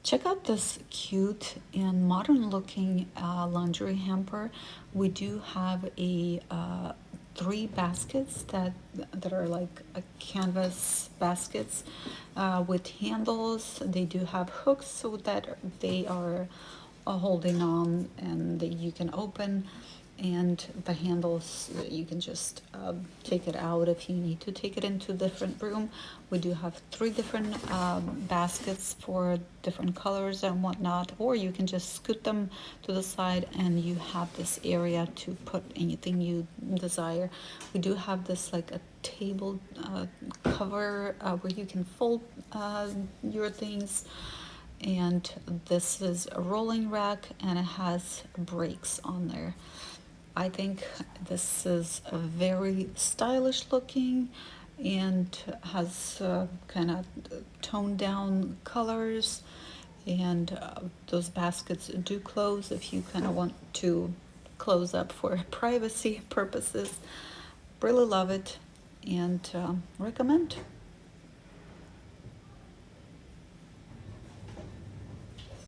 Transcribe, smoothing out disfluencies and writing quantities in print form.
Check out this cute and modern looking laundry hamper. We do have a three baskets that are like canvas baskets with handles. They do have hooks so that they are holding on and that you can open, and the handles you can just take it out if you need to take it into a different room. We do have three different baskets for different colors and whatnot, or you can just scoot them to the side and you have this area to put anything you desire. We do have this like a table cover where you can fold your things, and this is a rolling rack and it has brakes on there. I think this is a very stylish looking and has kind of toned down colors, and those baskets do close if you kind of want to close up for privacy purposes. Really love it and recommend.